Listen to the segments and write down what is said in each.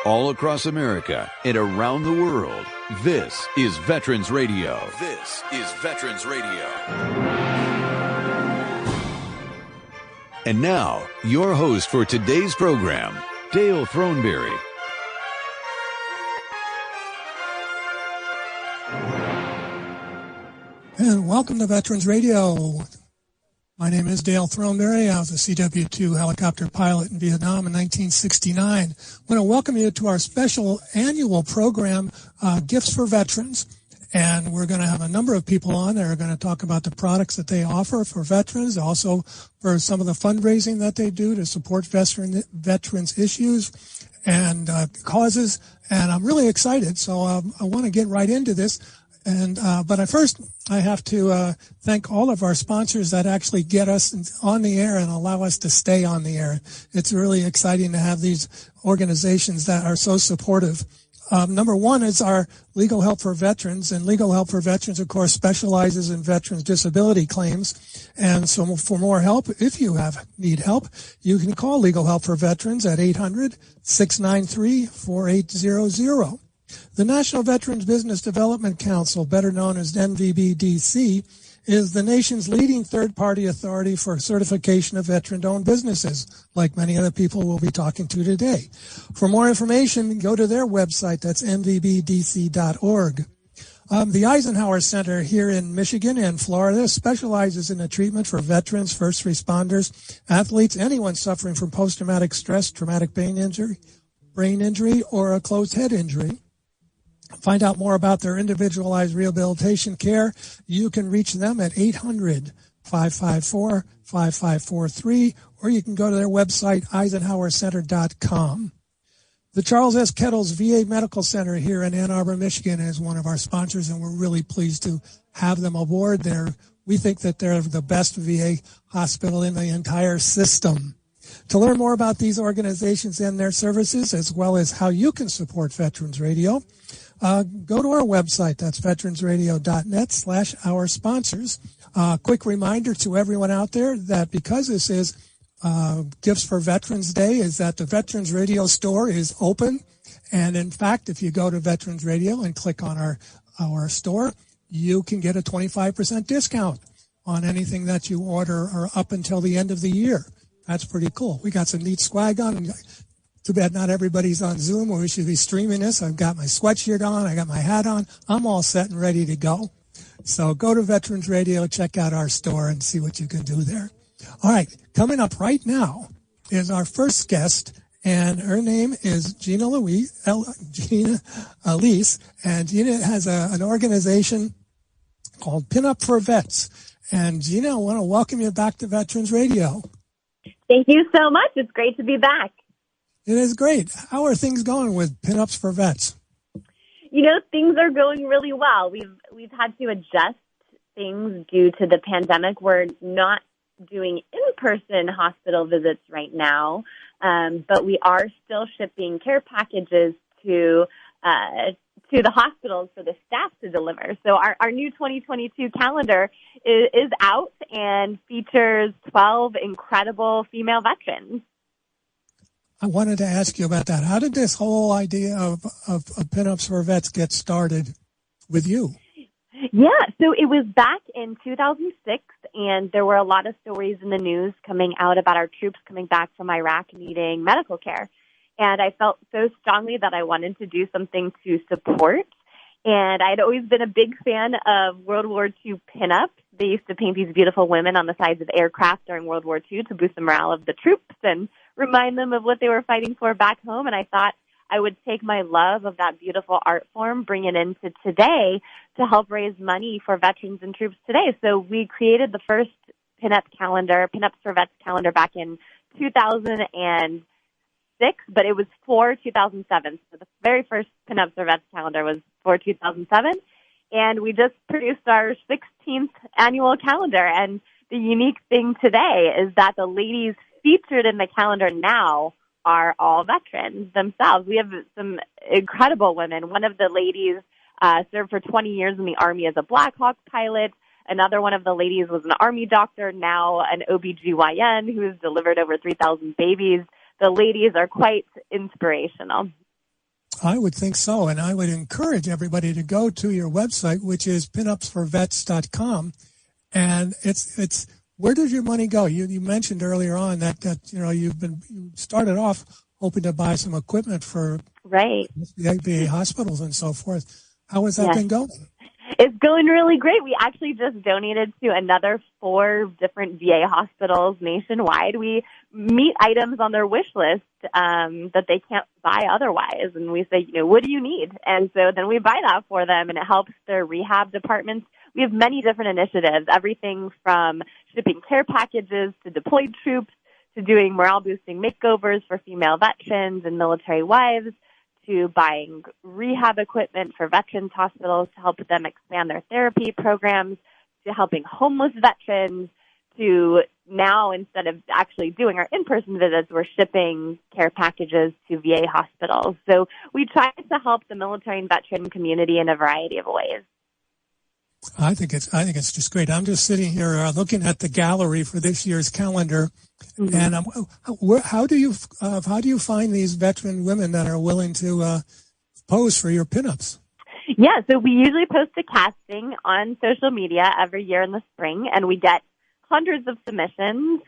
all across America and around the world. This is Veterans Radio. This is Veterans Radio. And now, your host for today's program, Dale Throneberry. And welcome to Veterans Radio. My name is Dale Throneberry. I was a CW-2 helicopter pilot in Vietnam in 1969. I want to welcome you to our special annual program, Gifts for Veterans. And we're going to have a number of people on that are going to talk about the products that they offer for veterans, also for some of the fundraising that they do to support veterans issues and causes. And I'm really excited, so I want to get right into this. And but I have to thank all of our sponsors that actually get us on the air and allow us to stay on the air. It's really exciting to have these organizations that are so supportive. Number one is our Legal Help for Veterans, and Legal Help for Veterans, of course, specializes in veterans' disability claims. And so for more help, if you need help, you can call Legal Help for Veterans at 800-693-4800. The National Veterans Business Development Council, better known as NVBDC, is the nation's leading third-party authority for certification of veteran-owned businesses, like many other people we'll be talking to today. For more information, go to their website. That's nvbdc.org. The Eisenhower Center here in Michigan and Florida specializes in the treatment for veterans, first responders, athletes, anyone suffering from post-traumatic stress, traumatic brain injury, or a closed head injury. Find out more about their individualized rehabilitation care. You can reach them at 800-554-5543, or you can go to their website, eisenhowercenter.com. The Charles S. Kettles VA Medical Center here in Ann Arbor, Michigan is one of our sponsors, and we're really pleased to have them aboard. We think that they're the best VA hospital in the entire system. To learn more about these organizations and their services, as well as how you can support Veterans Radio, go to our website. That's veteransradio.net/our sponsors. Quick reminder to everyone out there that because this is Gifts for Veterans Day, is that the Veterans Radio store is open. And in fact, if you go to Veterans Radio and click on our store, you can get a 25% discount on anything that you order or up until the end of the year. That's pretty cool. We got some neat swag on. Too bad not everybody's on Zoom, or we should be streaming this. I've got my sweatshirt on. I got my hat on. I'm all set and ready to go. So go to Veterans Radio, check out our store, and see what you can do there. All right, coming up right now is our first guest, and her name is Gina Elise, and Gina has an organization called Pinup for Vets. And Gina, I want to welcome you back to Veterans Radio. Thank you so much. It's great to be back. It is great. How are things going with Pinups for Vets? Things are going really well. We've had to adjust things due to the pandemic. We're not doing in-person hospital visits right now, but we are still shipping care packages to the hospitals for the staff to deliver. So our new 2022 calendar is out and features 12 incredible female veterans. I wanted to ask you about that. How did this whole idea of Pinups for Vets get started with you? Yeah, so it was back in 2006, and there were a lot of stories in the news coming out about our troops coming back from Iraq needing medical care. And I felt so strongly that I wanted to do something to support. And I'd always been a big fan of World War II pinups. They used to paint these beautiful women on the sides of aircraft during World War II to boost the morale of the troops and remind them of what they were fighting for back home. And I thought I would take my love of that beautiful art form, bring it into today to help raise money for veterans and troops today. So we created the first pinup calendar, Pinups for Vets calendar, back in 2006, but it was for 2007. So the very first Pinups for Vets calendar was for 2007. And we just produced our 16th annual calendar. And the unique thing today is that the ladies featured in the calendar now are all veterans themselves. We have some incredible women. One of the ladies served for 20 years in the Army as a Black Hawk pilot. Another one of the ladies was an Army doctor, now an OBGYN who has delivered over 3,000 babies. The ladies are quite inspirational. I would think so, and I would encourage everybody to go to your website, which is pinupsforvets.com, and it's where does your money go? You mentioned earlier on that you started off hoping to buy some equipment for right the VA hospitals and so forth. How has that been going? It's going really great. We actually just donated to another 4 different VA hospitals nationwide. We meet items on their wish list that they can't buy otherwise. And we say, what do you need? And so then we buy that for them, and it helps their rehab departments. We have many different initiatives, everything from shipping care packages to deployed troops to doing morale-boosting makeovers for female veterans and military wives, to buying rehab equipment for veterans hospitals to help them expand their therapy programs, to helping homeless veterans, to now, instead of actually doing our in-person visits, we're shipping care packages to VA hospitals. So we try to help the military and veteran community in a variety of ways. I think it's just great. I'm just sitting here looking at the gallery for this year's calendar, and how do you find these veteran women that are willing to pose for your pinups? Yeah, so we usually post a casting on social media every year in the spring, and we get hundreds of submissions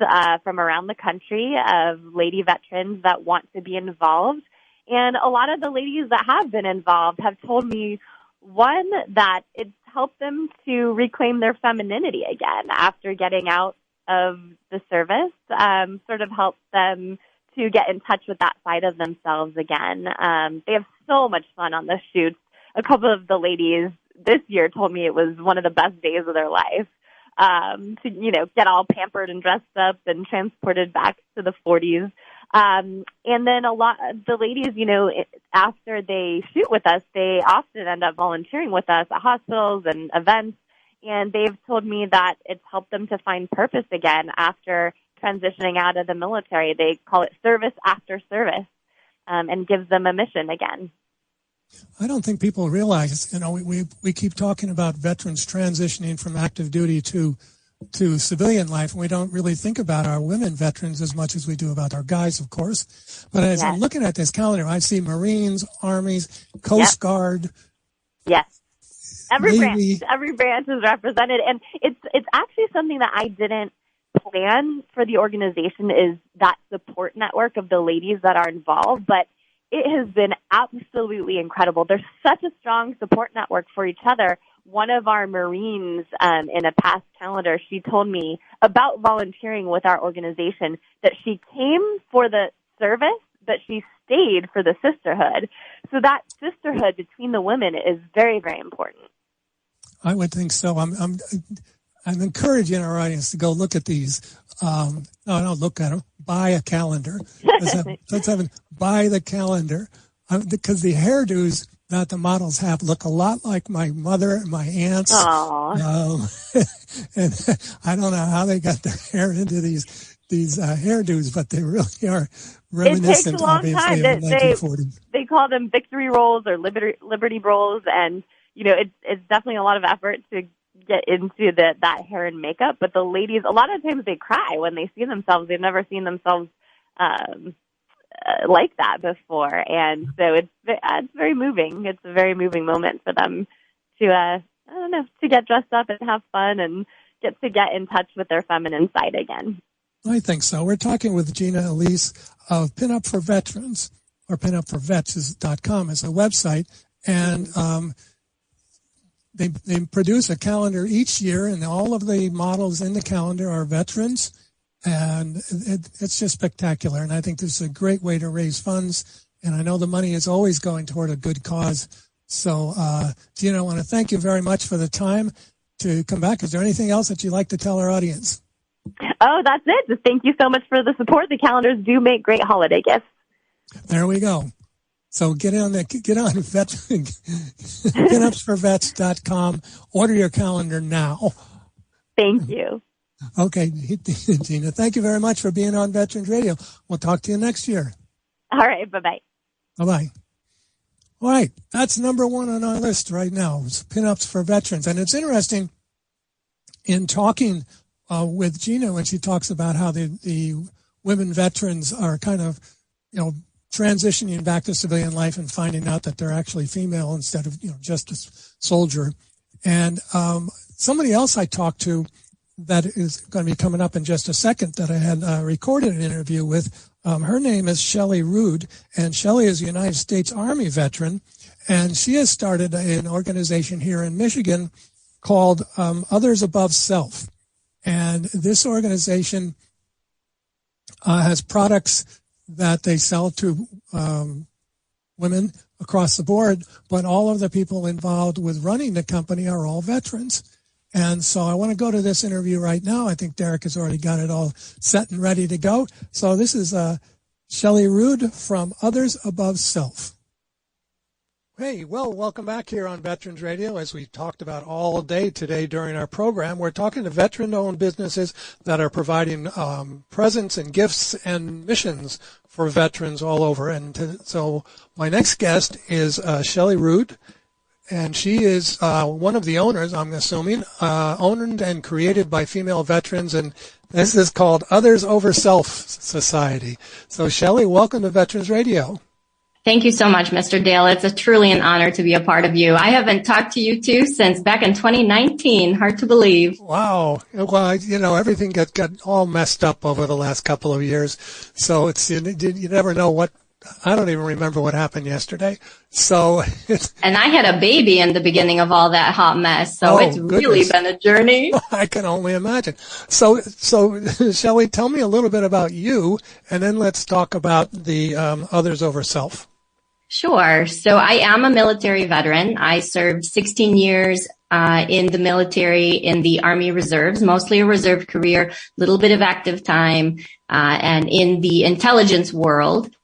from around the country of lady veterans that want to be involved. And a lot of the ladies that have been involved have told me, one, that it's helped them to reclaim their femininity again after getting out of the service, sort of helps them to get in touch with that side of themselves again. They have so much fun on the shoots. A couple of the ladies this year told me it was one of the best days of their life, to, get all pampered and dressed up and transported back to the 40s. And then a lot of the ladies, after they shoot with us, they often end up volunteering with us at hospitals and events. And they've told me that it's helped them to find purpose again after transitioning out of the military. They call it service after service, and gives them a mission again. I don't think people realize, we keep talking about veterans transitioning from active duty to civilian life, and we don't really think about our women veterans as much as we do about our guys, of course. But as I'm looking at this calendar, I see Marines, Armies, Coast Guard. Yes. Every branch is represented, and it's actually something that I didn't plan for the organization, is that support network of the ladies that are involved, but it has been absolutely incredible. There's such a strong support network for each other. One of our Marines in a past calendar, she told me about volunteering with our organization, that she came for the service, but she stayed for the sisterhood. So that sisterhood between the women is very, very important. I would think so. I'm encouraging our audience to go look at these. Don't look at them. Buy a calendar. Buy the calendar, because the hairdos that the models have look a lot like my mother and my aunts. And I don't know how they got their hair into these hairdos, but they really are reminiscent, obviously, of the 1940s. They call them victory rolls or liberty rolls, and it's definitely a lot of effort to get into that hair and makeup. But the ladies, a lot of times they cry when they see themselves. They've never seen themselves like that before, and so it's very moving. It's a very moving moment for them to to get dressed up and have fun and get in touch with their feminine side again. I think so. We're talking with Gina Elise of Pinup for Veterans, or pinupforvets.com is a website, and they produce a calendar each year, and all of the models in the calendar are veterans. And it's just spectacular. And I think this is a great way to raise funds. And I know the money is always going toward a good cause. So, Gina, I want to thank you very much for the time to come back. Is there anything else that you'd like to tell our audience? Oh, that's it. Just thank you so much for the support. The calendars do make great holiday gifts. There we go. So get on pinupsforvets.com. Order your calendar now. Thank you. Okay, Gina, thank you very much for being on Veterans Radio. We'll talk to you next year. All right, bye-bye. Bye-bye. All right, that's number one on our list right now, Pinups for Veterans. And it's interesting in talking with Gina when she talks about how the women veterans are kind of, transitioning back to civilian life and finding out that they're actually female instead of, just a soldier. And somebody else I talked to that is going to be coming up in just a second that I had recorded an interview with, her name is Shelley Rude, and Shelley is a United States Army veteran, and she has started an organization here in Michigan called OthersOverSelf. And this organization has products that they sell to women across the board, but all of the people involved with running the company are all veterans. And so I want to go to this interview right now. I think Derek has already got it all set and ready to go. So this is Shelley Rude from OthersOverSelf. Hey, well, welcome back here on Veterans Radio. As we talked about all day today during our program, we're talking to veteran-owned businesses that are providing presents and gifts and missions for veterans all over. And so my next guest is Shelley Rude, and she is one of the owners, I'm assuming, owned and created by female veterans, and this is called OthersOverSelf Society. So, Shelley, welcome to Veterans Radio. Thank you so much, Mr. Dale. It's truly an honor to be a part of you. I haven't talked to you two since back in 2019. Hard to believe. Wow. Well, everything got all messed up over the last couple of years. So you never know what. I don't even remember what happened yesterday. So and I had a baby in the beginning of all that hot mess. So it's really been a journey. I can only imagine. So Shelley, tell me a little bit about you, and then let's talk about the OthersOverSelf. Sure. So I am a military veteran. I served 16 years in the military in the Army Reserves, mostly a reserve career, little bit of active time, and in the intelligence world.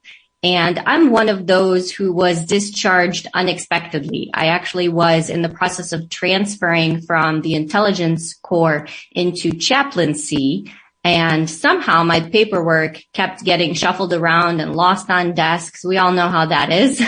And I'm one of those who was discharged unexpectedly. I actually was in the process of transferring from the intelligence corps into chaplaincy. And somehow my paperwork kept getting shuffled around and lost on desks. We all know how that is.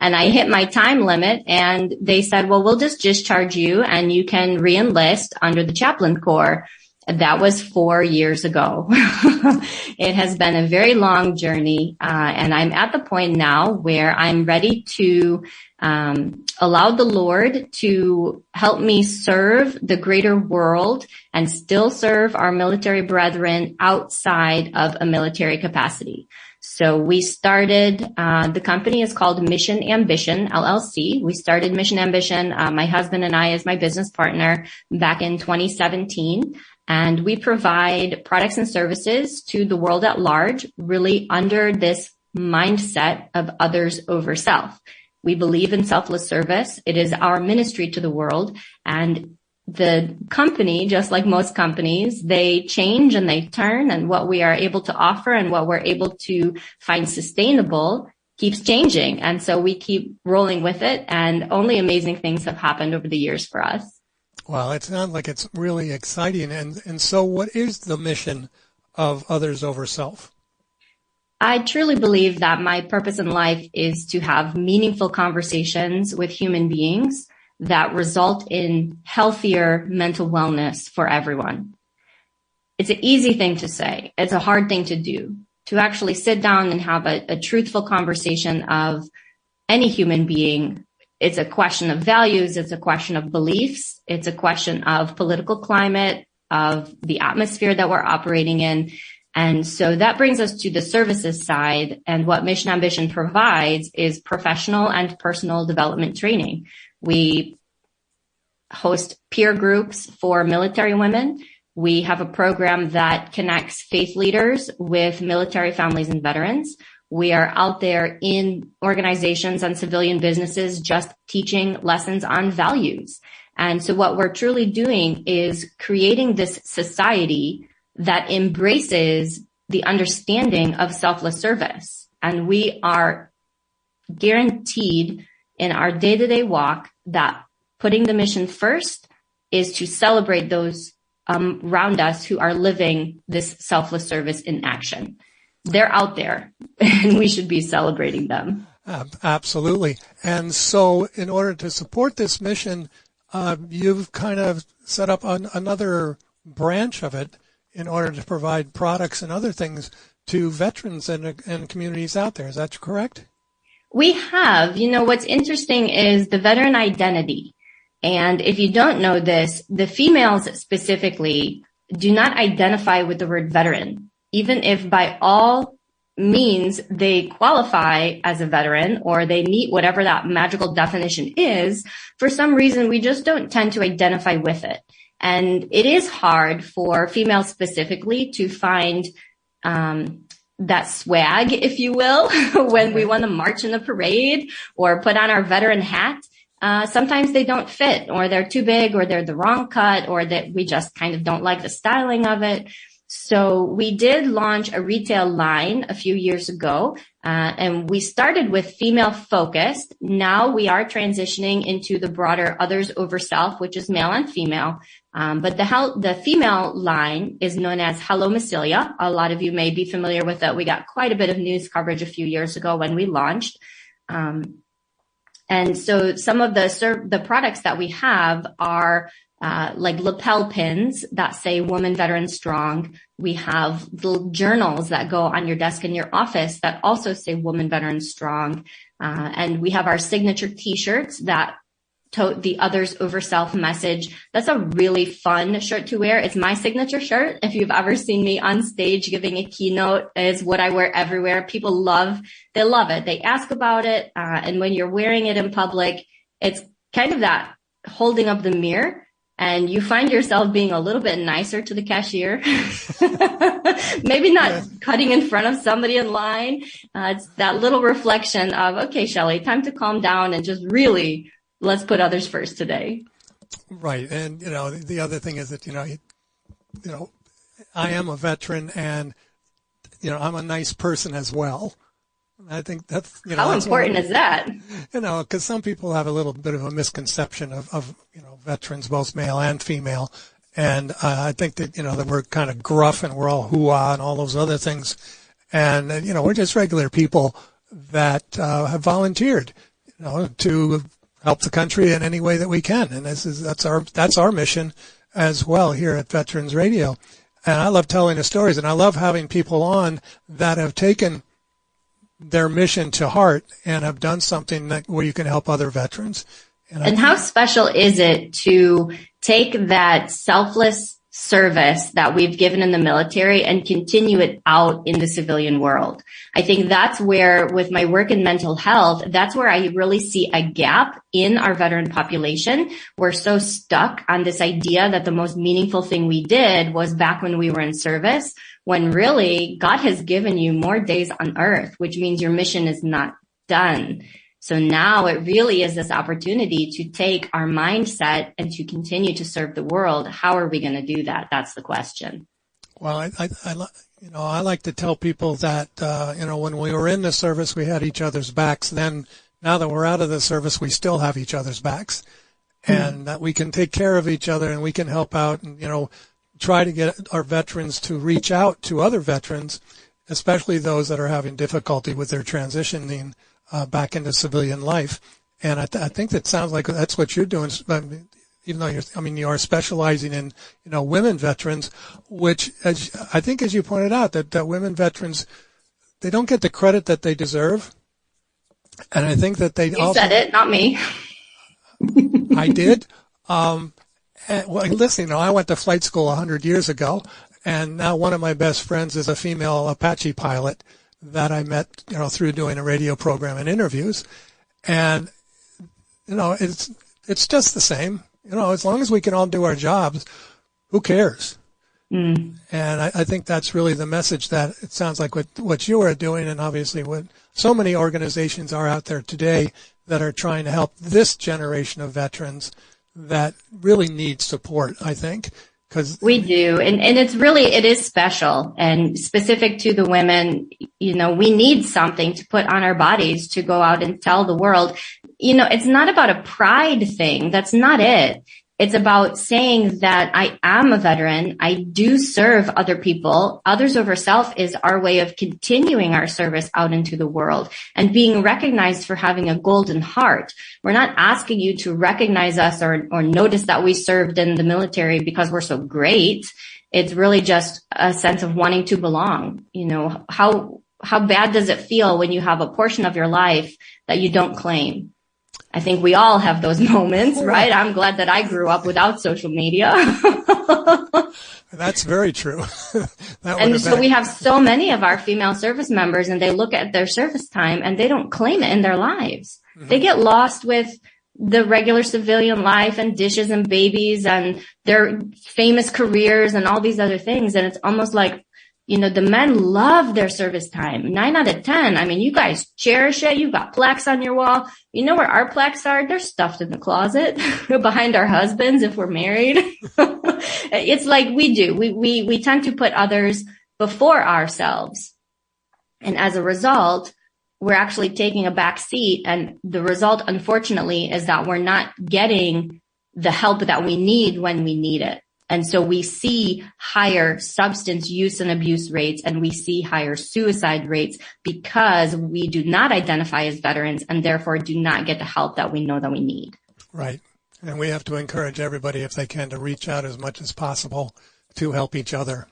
And I hit my time limit, and they said, well, we'll just discharge you and you can re-enlist under the chaplain corps. That was 4 years ago. It has been a very long journey, and I'm at the point now where I'm ready to allow the Lord to help me serve the greater world and still serve our military brethren outside of a military capacity. So we started, the company is called Mission Ambition, LLC. We started Mission Ambition, my husband and I as my business partner back in 2017. And we provide products and services to the world at large, really under this mindset of others over self. We believe in selfless service. It is our ministry to the world. And the company, just like most companies, they change and they turn, and what we are able to offer and what we're able to find sustainable keeps changing. And so we keep rolling with it, and only amazing things have happened over the years for us. Well, it sounds like it's really exciting. And so what is the mission of OthersOverSelf? I truly believe that my purpose in life is to have meaningful conversations with human beings that result in healthier mental wellness for everyone. It's an easy thing to say. It's a hard thing to do. To actually sit down and have a truthful conversation of any human being. It's a question of values. It's a question of beliefs. It's a question of political climate, of the atmosphere that we're operating in. And so that brings us to the services side. And what Mission Ambition provides is professional and personal development training. We host peer groups for military women. We have a program that connects faith leaders with military families and veterans. We are out there in organizations and civilian businesses just teaching lessons on values. And so what we're truly doing is creating this society that embraces the understanding of selfless service. And we are guaranteed in our day-to-day walk that putting the mission first is to celebrate those around us who are living this selfless service in action. They're out there, and we should be celebrating them. Absolutely. And so in order to support this mission, you've kind of set up another branch of it in order to provide products and other things to veterans and communities out there. Is that correct? We have. What's interesting is the veteran identity. And if you don't know this, the females specifically do not identify with the word veteran, even if by all means they qualify as a veteran or they meet whatever that magical definition is. For some reason, we just don't tend to identify with it. And it is hard for females specifically to find that swag, if you will, when we want to march in the parade or put on our veteran hat. Sometimes they don't fit, or they're too big, or they're the wrong cut, or that we just kind of don't like the styling of it. So we did launch a retail line a few years ago, and we started with female focused. Now we are transitioning into the broader OthersOverSelf, which is male and female. But the female line is known as Hello Massilia. A lot of you may be familiar with it. We got quite a bit of news coverage a few years ago when we launched. And so some of the products that we have are like lapel pins that say Woman Veteran Strong. We have little journals that go on your desk in your office that also say Woman Veteran Strong. And we have our signature t-shirts that tote the OthersOverSelf message. That's a really fun shirt to wear. It's my signature shirt. If you've ever seen me on stage giving a keynote, is what I wear everywhere. People love it. They ask about it. And when you're wearing it in public, it's kind of that holding up the mirror, and you find yourself being a little bit nicer to the cashier. Maybe not cutting in front of somebody in line. It's that little reflection of, okay, Shelley, time to calm down and just really let's put others first today. Right. And, the other thing is that, I am a veteran, and, I'm a nice person as well. I think that's, how important is that? Because some people have a little bit of a misconception of veterans, both male and female. And I think that, that we're kind of gruff and we're all hoo-ah and all those other things. And, we're just regular people that have volunteered, to help the country in any way that we can. And that's our mission as well here at Veterans Radio. And I love telling the stories, and I love having people on that have taken their mission to heart and have done something where you can help other veterans. And how special is it to take that selfless service that we've given in the military and continue it out in the civilian world? I think that's where, with my work in mental health, that's where I really see a gap in our veteran population. We're so stuck on this idea that the most meaningful thing we did was back when we were in service, when really God has given you more days on earth, which means your mission is not done. So now it really is this opportunity to take our mindset and to continue to serve the world. How are we going to do that? That's the question. Well, I like to tell people that, when we were in the service, we had each other's backs. Then now that we're out of the service, we still have each other's backs, and that we can take care of each other and we can help out and, try to get our veterans to reach out to other veterans, especially those that are having difficulty with their transitioning back into civilian life. And I think that sounds like that's what you're doing, even though you are specializing in, women veterans, which I think, as you pointed out, that women veterans, they don't get the credit that they deserve. And I think that they You said it, not me. I did. Well, listen, I went to flight school 100 years ago, and now one of my best friends is a female Apache pilot that I met, through doing a radio program and interviews. And, it's just the same. As long as we can all do our jobs, who cares? And I think that's really the message that it sounds like what you are doing, and obviously what so many organizations are out there today that are trying to help this generation of veterans that really need support, I think. We do. And it is special and specific to the women. We need something to put on our bodies to go out and tell the world. It's not about a pride thing. That's not it. It's about saying that I am a veteran. I do serve other people. OthersOverSelf is our way of continuing our service out into the world and being recognized for having a golden heart. We're not asking you to recognize us or notice that we served in the military because we're so great. It's really just a sense of wanting to belong. You know, how bad does it feel when you have a portion of your life that you don't claim? I think we all have those moments, right? I'm glad that I grew up without social media. That's very true. And so we have so many of our female service members, and they look at their service time and they don't claim it in their lives. Mm-hmm. They get lost with the regular civilian life and dishes and babies and their famous careers and all these other things. And it's almost like, you know, the men love their service time. 9 out of 10. I mean, you guys cherish it. You've got plaques on your wall. You know where our plaques are? They're stuffed in the closet behind our husbands if we're married. It's like we do. We tend to put others before ourselves. And as a result, we're actually taking a back seat. And the result, unfortunately, is that we're not getting the help that we need when we need it. And so we see higher substance use and abuse rates, and we see higher suicide rates because we do not identify as veterans and therefore do not get the help that we know that we need. Right. And we have to encourage everybody, if they can, to reach out as much as possible to help each other.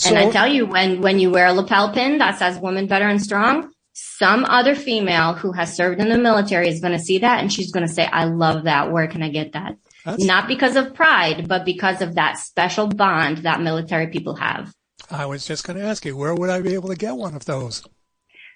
And I tell you, when you wear a lapel pin that says Women Veteran Strong, some other female who has served in the military is going to see that and she's going to say, I love that. Where can I get that? Not because of pride, but because of that special bond that military people have. I was just going to ask you, where would I be able to get one of those?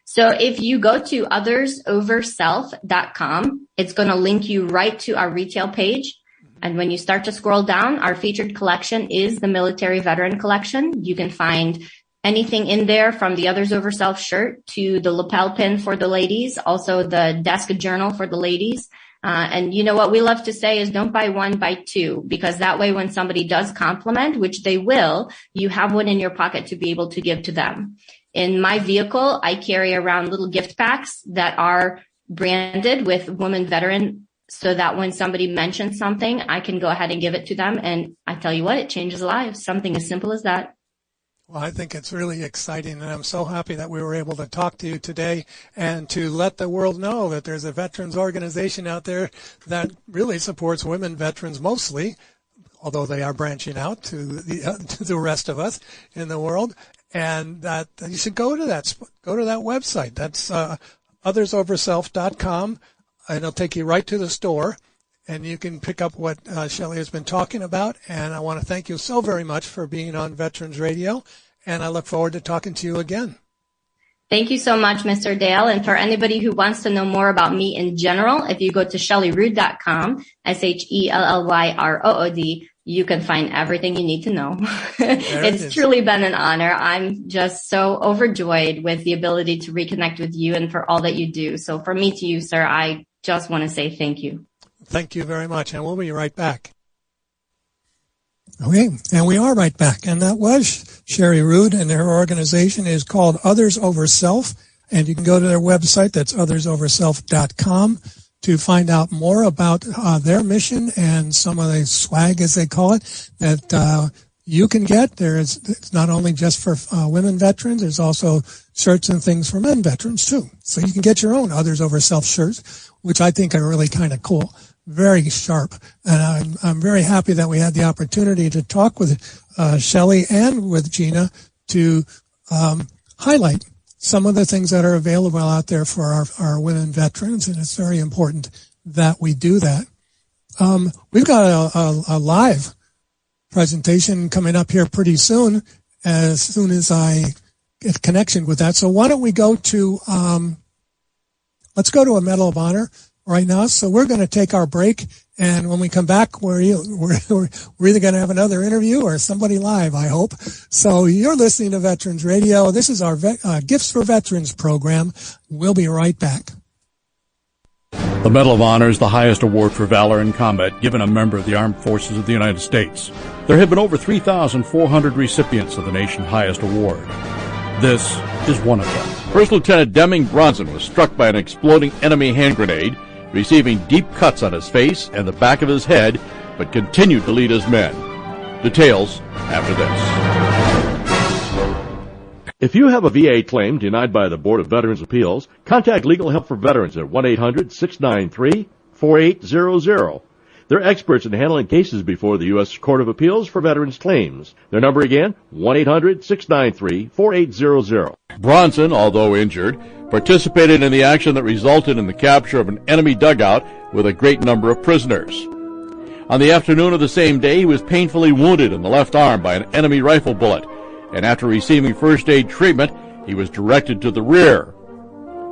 So if you go to OthersOverSelf.com, it's going to link you right to our retail page. And when you start to scroll down, our featured collection is the Military Veteran Collection. You can find anything in there from the Others Over Self shirt to the lapel pin for the ladies, also the desk journal for the ladies. And you know what we love to say is don't buy one, buy two, because that way when somebody does compliment, which they will, you have one in your pocket to be able to give to them. In my vehicle, I carry around little gift packs that are branded with Woman Veteran so that when somebody mentions something, I can go ahead and give it to them. And I tell you what, it changes lives. Something as simple as that. Well, I think it's really exciting, and I'm so happy that we were able to talk to you today and to let the world know that there's a veterans organization out there that really supports women veterans mostly, although they are branching out to the rest of us in the world, and that you should go to that website. That's OthersOverSelf.com, and it'll take you right to the store. And you can pick up what Shelley has been talking about. And I want to thank you so very much for being on Veterans Radio. And I look forward to talking to you again. Thank you so much, Mr. Dale. And for anybody who wants to know more about me in general, if you go to ShelleyRood.com, ShelleyRood, you can find everything you need to know. It's truly been an honor. I'm just so overjoyed with the ability to reconnect with you and for all that you do. So from me to you, sir, I just want to say thank you. Thank you very much, and we'll be right back. Okay, and we are right back. And that was Sherry Rood, and her organization is called Others Over Self. And you can go to their website, that's OthersOverSelf.com, to find out more about their mission and some of the swag, as they call it, that you can get. It's not only just for women veterans, there's also shirts and things for men veterans, too. So you can get your own Others Over Self shirts, which I think are really kind of cool. Very sharp. And I'm very happy that we had the opportunity to talk with Shelley and with Gina to highlight some of the things that are available out there for our women veterans. And it's very important that we do that. We've got a live presentation coming up here pretty soon as I get connection with that. So why don't we go to, let's go to a Medal of Honor right now. So we're going to take our break, and when we come back, we're either going to have another interview or somebody live, I hope. So you're listening to Veterans Radio. This is our Gifts for Veterans program. We'll be right back. The Medal of Honor is the highest award for valor in combat given a member of the Armed Forces of the United States. There have been over 3,400 recipients of the nation's highest award. This is one of them. First Lieutenant Deming Bronson was struck by an exploding enemy hand grenade, receiving deep cuts on his face and the back of his head, but continued to lead his men. Details after this. If you have a VA claim denied by the Board of Veterans' Appeals, contact Legal Help for Veterans at 1-800-693-4800. They're experts in handling cases before the U.S. Court of Appeals for Veterans Claims. Their number again, 1-800-693-4800. Bronson, although injured, participated in the action that resulted in the capture of an enemy dugout with a great number of prisoners. On the afternoon of the same day, he was painfully wounded in the left arm by an enemy rifle bullet, and after receiving first aid treatment, he was directed to the rear.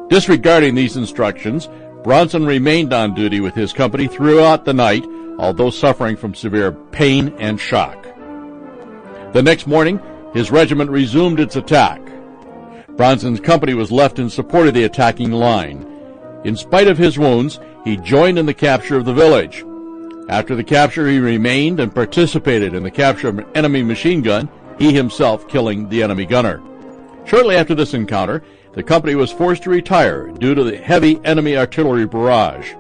Disregarding these instructions, Bronson remained on duty with his company throughout the night, although suffering from severe pain and shock. The next morning, his regiment resumed its attack. Bronson's company was left in support of the attacking line. In spite of his wounds, he joined in the capture of the village. After the capture, he remained and participated in the capture of an enemy machine gun, he himself killing the enemy gunner. Shortly after this encounter, the company was forced to retire due to the heavy enemy artillery barrage.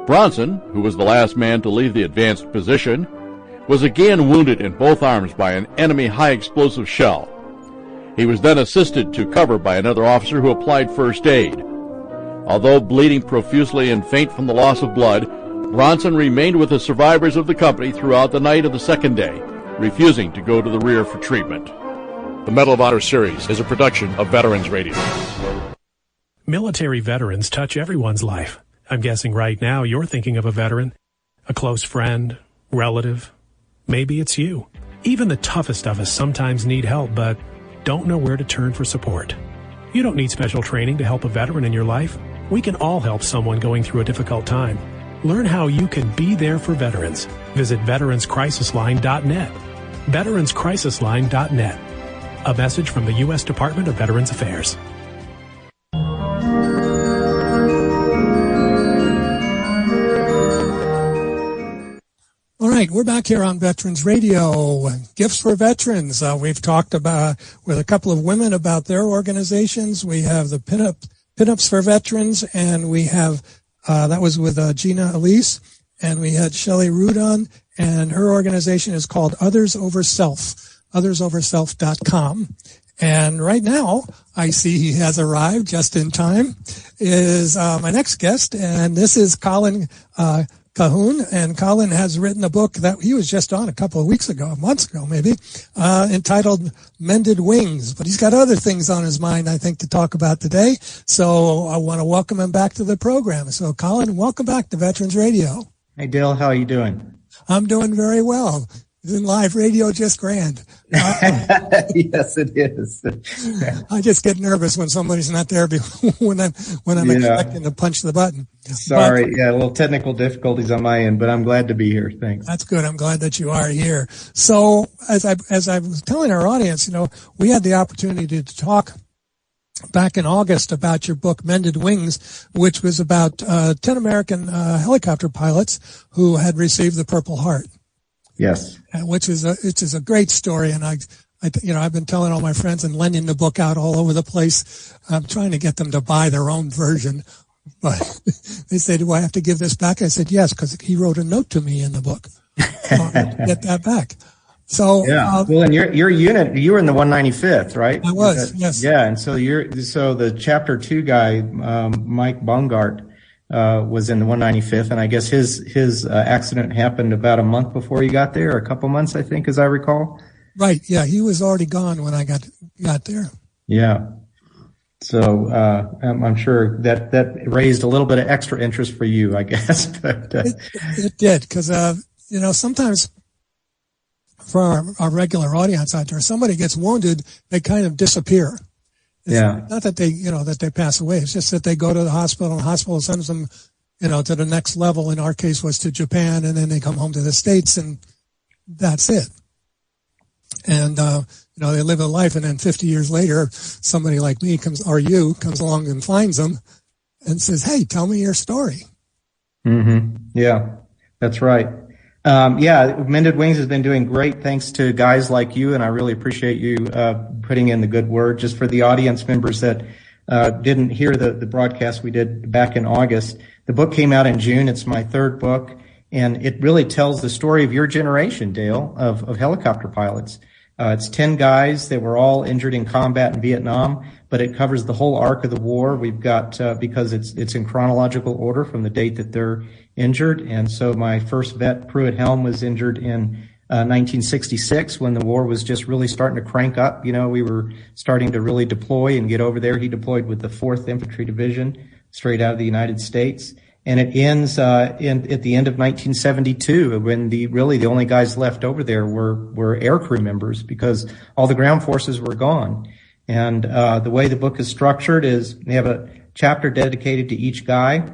Bronson, who was the last man to leave the advanced position, was again wounded in both arms by an enemy high-explosive shell. He was then assisted to cover by another officer who applied first aid. Although bleeding profusely and faint from the loss of blood, Bronson remained with the survivors of the company throughout the night of the second day, refusing to go to the rear for treatment. The Medal of Honor series is a production of Veterans Radio. Military veterans touch everyone's life. I'm guessing right now you're thinking of a veteran, a close friend, relative. Maybe it's you. Even the toughest of us sometimes need help, but don't know where to turn for support. You don't need special training to help a veteran in your life. We can all help someone going through a difficult time. Learn how you can be there for veterans. Visit veteranscrisisline.net. veteranscrisisline.net. A message from the U.S. Department of Veterans Affairs. All right, we're back here on Veterans Radio. Gifts for Veterans. We've talked about with a couple of women about their organizations. We have the Pinups for Veterans, and we have that was with Gina Elise, and we had Shelley Rudon, and her organization is called OthersOverSelf, OthersOverSelf.com. And right now, I see he has arrived just in time, is my next guest, and this is Colin Cahoon, and Colin has written a book that he was just on a couple of weeks ago, months ago maybe, entitled Mended Wings. But he's got other things on his mind, I think, to talk about today. So I want to welcome him back to the program. So Colin, welcome back to Veterans Radio. Hey, Dale, how are you doing? I'm doing very well. In live radio, just grand. Yes, it is. I just get nervous when somebody's not there when I'm expecting to punch the button. Sorry, a little technical difficulties on my end, but I'm glad to be here. Thanks. That's good. I'm glad that you are here. So, as I was telling our audience, we had the opportunity to talk back in August about your book, Mended Wings, which was about 10 American helicopter pilots who had received the Purple Heart. Yes. Which is a great story. And I've been telling all my friends and lending the book out all over the place. I'm trying to get them to buy their own version. But they say, do I have to give this back? I said, yes, because he wrote a note to me in the book. So I have to get that back. So, yeah. Well, and your unit, you were in the 195th, right? I was, yes. Yeah. And so so the chapter 2 guy, Mike Bongart, was in the 195th, and I guess his accident happened about a month before he got there, or a couple months, I think, as I recall. Right. Yeah, he was already gone when I got there. Yeah. So I'm sure that raised a little bit of extra interest for you, I guess. But it did, because sometimes for our regular audience out there, somebody gets wounded, they kind of disappear. It's not that they pass away. It's just that they go to the hospital, and the hospital sends them, to the next level. In our case was to Japan, and then they come home to the States, and that's it. And, they live a life, and then 50 years later, somebody like me comes along and finds them and says, hey, tell me your story. Mm-hmm. Yeah, that's right. Mended Wings has been doing great thanks to guys like you, and I really appreciate you putting in the good word. Just for the audience members that didn't hear the broadcast we did back in August, the book came out in June. It's my third book, and it really tells the story of your generation, Dale, of helicopter pilots. It's 10 guys that were all injured in combat in Vietnam, but it covers the whole arc of the war. We've got, because it's in chronological order from the date that they're injured. And so my first vet, Pruitt Helm, was injured in 1966 when the war was just really starting to crank up. You know, we were starting to really deploy and get over there. He deployed with the 4th Infantry Division straight out of the United States. And it ends at the end of 1972 when the only guys left over there were aircrew members because all the ground forces were gone. And the way the book is structured is we have a chapter dedicated to each guy.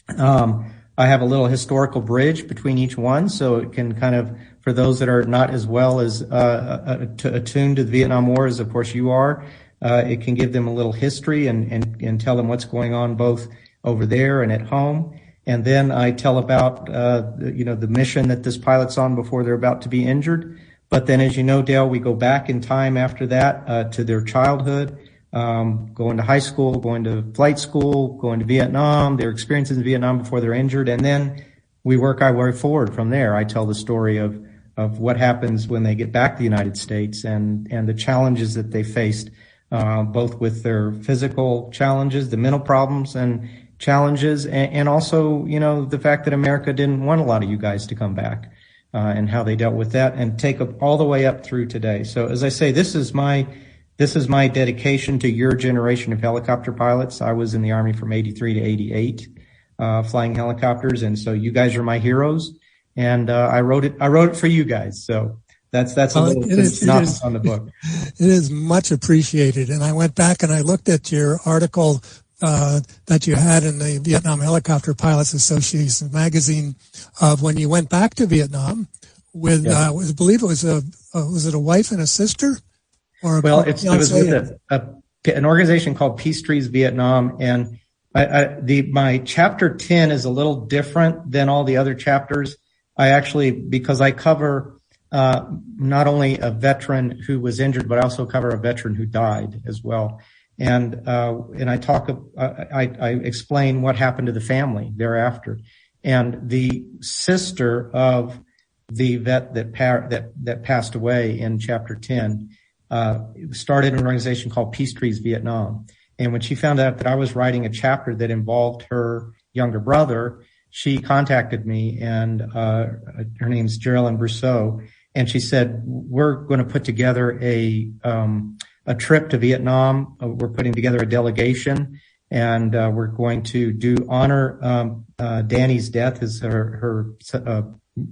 I have a little historical bridge between each one, so it can kind of, for those that are not as well as attuned to the Vietnam War as of course you are, it can give them a little history and tell them what's going on both over there and at home. And then I tell about the mission that this pilot's on before they're about to be injured. But then, as you know, Dale, we go back in time after that to their childhood, going to high school, going to flight school, going to Vietnam, their experiences in Vietnam before they're injured, and then we work our way forward from there. I tell the story of what happens when they get back to the United States and the challenges that they faced, both with their physical challenges, the mental problems and challenges, and also, the fact that America didn't want a lot of you guys to come back, and how they dealt with that and take up all the way up through today. So as I say, this is my dedication to your generation of helicopter pilots. I was in the Army from 83 to 88, flying helicopters. And so you guys are my heroes. And, I wrote it for you guys. So that's a little synopsis on the book. It is much appreciated. And I went back and I looked at your article, that you had in the Vietnam Helicopter Pilots Association magazine of when you went back to Vietnam with, I believe it was was it a wife and a sister? It was with an organization called Peace Trees Vietnam, and my chapter 10 is a little different than all the other chapters. Because I cover not only a veteran who was injured, but I also cover a veteran who died as well. And I explain what happened to the family thereafter. And the sister of the vet that passed away in chapter 10 started an organization called Peace Trees Vietnam. And when she found out that I was writing a chapter that involved her younger brother, she contacted me, and her name's Geraldine Brousseau, and she said, we're going to put together a trip to Vietnam. We're putting together a delegation, and we're going to honor Danny's death, her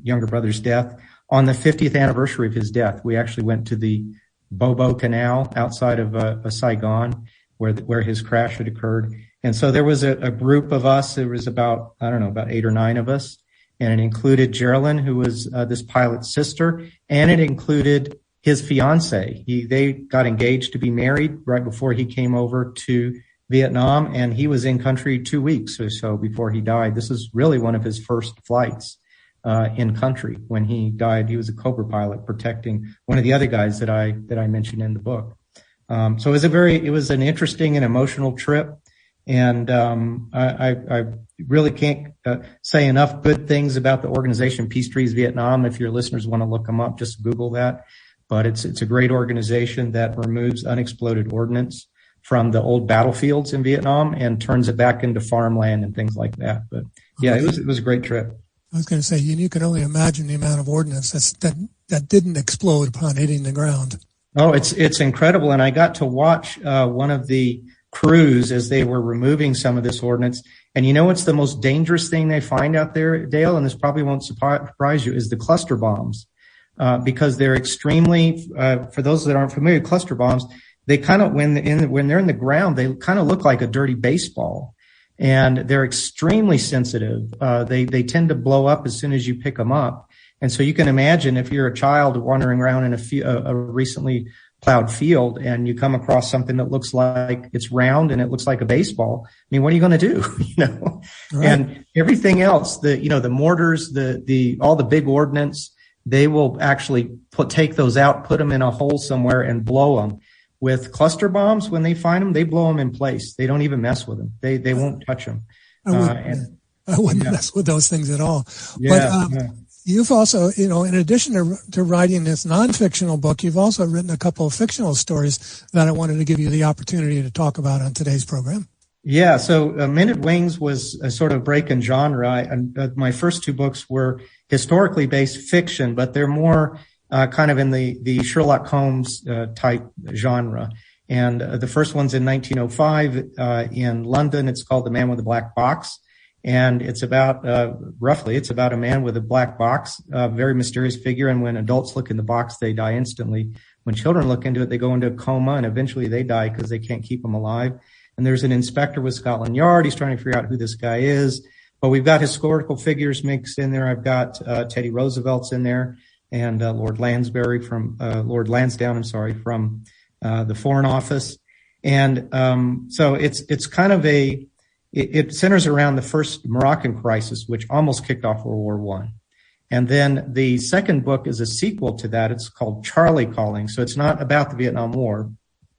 younger brother's death, on the 50th anniversary of his death. We actually went to the Bobo Canal outside of Saigon, where his crash had occurred. And so there was a group of us. There was about 8 or 9 of us. And it included Geraldine, who was this pilot's sister, and it included his fiance. They got engaged to be married right before he came over to Vietnam, and he was in country 2 weeks or so before he died. This is really one of his first flights in country. When he died, he was a Cobra pilot protecting one of the other guys that I mentioned in the book. So it was an interesting and emotional trip. And I really can't say enough good things about the organization Peace Trees Vietnam. If your listeners want to look them up, just Google that. But it's a great organization that removes unexploded ordnance from the old battlefields in Vietnam and turns it back into farmland and things like that. But yeah, it was a great trip. I was going to say, you can only imagine the amount of ordnance that didn't explode upon hitting the ground. Oh, it's incredible. And I got to watch one of the crews as they were removing some of this ordnance. And you know what's the most dangerous thing they find out there, Dale, and this probably won't surprise you, is the cluster bombs. Because they're extremely, for those that aren't familiar, cluster bombs, they kind of, when they're in the ground, they kind of look like a dirty baseball. And they're extremely sensitive. They tend to blow up as soon as you pick them up. And so you can imagine if you're a child wandering around in a recently plowed field and you come across something that looks like it's round and it looks like a baseball. I mean, what are you going to do? Right. And everything else, the mortars, all the big ordnance, they will actually take those out, put them in a hole somewhere and blow them. With cluster bombs, when they find them, they blow them in place. They don't even mess with them. They won't touch them. I wouldn't mess with those things at all. Yeah, you've also, in addition to writing this non-fictional book, you've also written a couple of fictional stories that I wanted to give you the opportunity to talk about on today's program. Yeah, so Mended Wings was a sort of break in genre. My first two books were historically based fiction, but they're more kind of in the Sherlock Holmes type genre. And the first one's in 1905 in London. It's called The Man with the Black Box. And it's about, it's about a man with a black box, a very mysterious figure. And when adults look in the box, they die instantly. When children look into it, they go into a coma and eventually they die because they can't keep them alive. And there's an inspector with Scotland Yard. He's trying to figure out who this guy is. But we've got historical figures mixed in there. I've got Teddy Roosevelt's in there and Lord Lansdowne from the Foreign Office. And so it's kind of it centers around the first Moroccan crisis, which almost kicked off World War I. And then the second book is a sequel to that. It's called Charlie Calling. So it's not about the Vietnam War.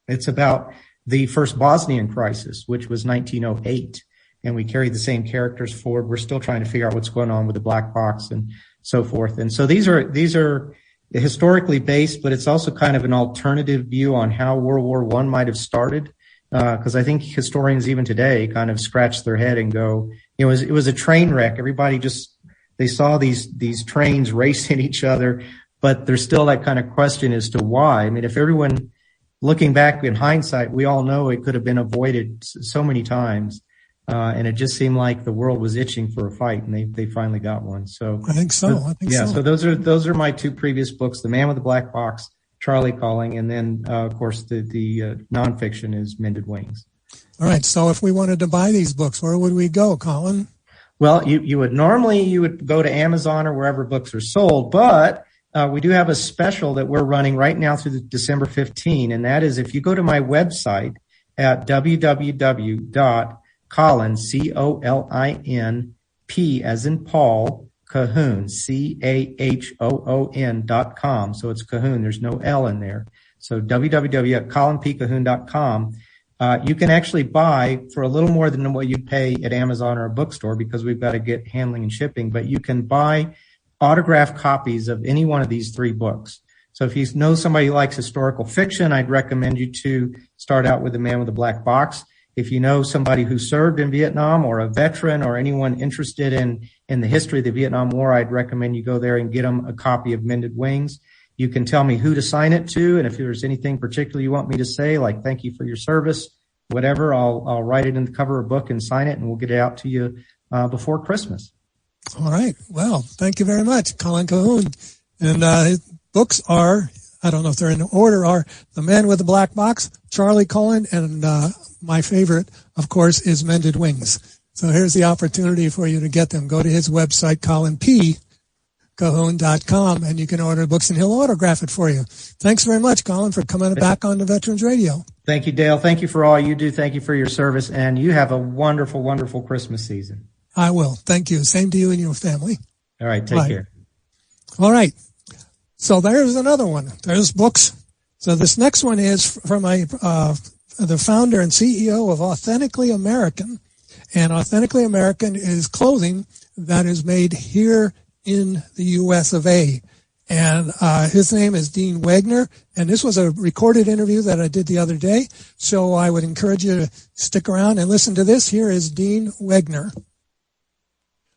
It's about the first Bosnian crisis, which was 1908. And we carried the same characters forward. We're still trying to figure out what's going on with the black box and so forth. And so these are historically based, but it's also kind of an alternative view on how World War I might have started. Because I think historians even today kind of scratch their head and go, it was a train wreck. Everybody they saw these trains racing each other, but there's still that kind of question as to why. I mean, if everyone looking back in hindsight, we all know it could have been avoided so many times. And it just seemed like the world was itching for a fight, and they finally got one. So I think so. So those are my two previous books: The Man with the Black Box, Charlie Calling, and then of course the nonfiction is Mended Wings. All right. So if we wanted to buy these books, where would we go, Colin? Well, you would go to Amazon or wherever books are sold, but we do have a special that we're running right now through December 15, and that is if you go to my website at www.Colin, COLINP as in Paul, Cahoon, CAHOON.com. So it's Cahoon. There's no L in there. So www.colinpcahoon.com. You can actually buy for a little more than what you'd pay at Amazon or a bookstore because we've got to get handling and shipping, but you can buy autographed copies of any one of these three books. So if you know somebody who likes historical fiction, I'd recommend you to start out with The Man with the Black Box. If you know somebody who served in Vietnam or a veteran or anyone interested in the history of the Vietnam War, I'd recommend you go there and get them a copy of Mended Wings. You can tell me who to sign it to, and if there's anything particular you want me to say, like thank you for your service, whatever, I'll write it in the cover of a book and sign it, and we'll get it out to you before Christmas. All right. Well, thank you very much, Colin Cahoon. And his books are, I don't know if they're in order, are The Man with the Black Box, Charlie Calling, and my favorite, of course, is Mended Wings. So here's the opportunity for you to get them. Go to his website, ColinPCahoon.com, and you can order books, and he'll autograph it for you. Thanks very much, Colin, for coming back on the Veterans Radio. Thank you, Dale. Thank you for all you do. Thank you for your service, and you have a wonderful, wonderful Christmas season. I will. Thank you. Same to you and your family. All right. Take care. All right. So there's another one. There's books. So this next one is from the founder and CEO of Authentically American. And Authentically American is clothing that is made here in the U.S. of A. And his name is Dean Wegner. And this was a recorded interview that I did the other day. So I would encourage you to stick around and listen to this. Here is Dean Wegner.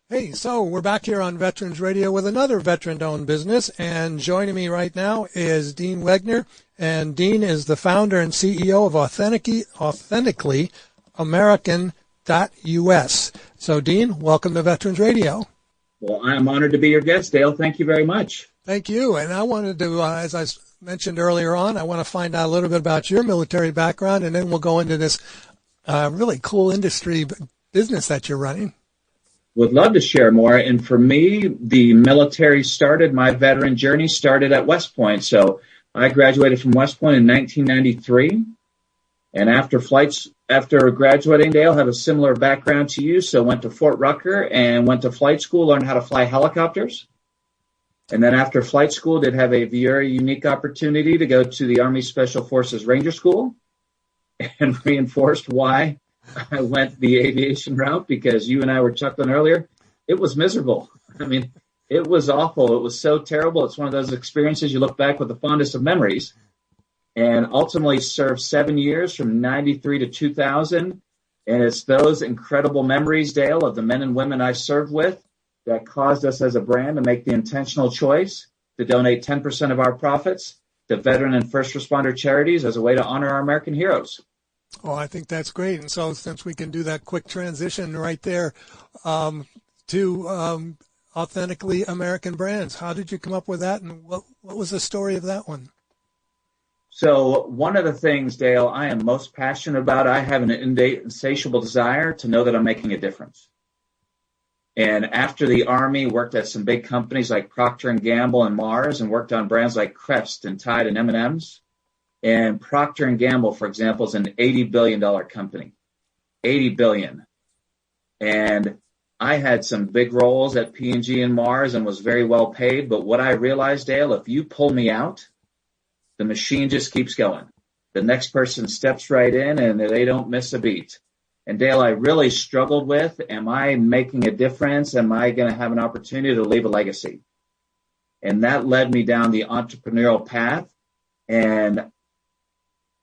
Hey, so we're back here on Veterans Radio with another veteran-owned business, and joining me right now is Dean Wegner, and Dean is the founder and CEO of Authentically American.us. So, Dean, welcome to Veterans Radio. Well, I am honored to be your guest, Dale. Thank you very much. Thank you, and I wanted to, as I mentioned earlier on, I want to find out a little bit about your military background, and then we'll go into this really cool industry business that you're running. Would love to share more. And for me, the military my veteran journey started at West Point. So I graduated from West Point in 1993. And after graduating, Dale, had a similar background to you. So went to Fort Rucker and went to flight school, learned how to fly helicopters. And then after flight school, did have a very unique opportunity to go to the Army Special Forces Ranger School and reinforced why I went the aviation route, because you and I were chuckling earlier. It was miserable. I mean, It was awful. It was so terrible. It's one of those experiences you look back with the fondest of memories. And ultimately served 7 years from 93 to 2000. And it's those incredible memories, Dale, of the men and women I served with that caused us as a brand to make the intentional choice to donate 10% of our profits to veteran and first responder charities as a way to honor our American heroes. Oh, I think that's great. And so since we can do that quick transition right there to Authentically American Brands, how did you come up with that, and what was the story of that one? So one of the things, Dale, I am most passionate about, I have an innate, insatiable desire to know that I'm making a difference. And after the Army, worked at some big companies like Procter & Gamble and Mars, and worked on brands like Crest and Tide and M&M's. And Procter & Gamble, for example, is an $80 billion company. $80 billion. And I had some big roles at P&G and Mars and was very well paid. But what I realized, Dale, if you pull me out, the machine just keeps going. The next person steps right in and they don't miss a beat. And Dale, I really struggled with, am I making a difference? Am I going to have an opportunity to leave a legacy? And that led me down the entrepreneurial path. And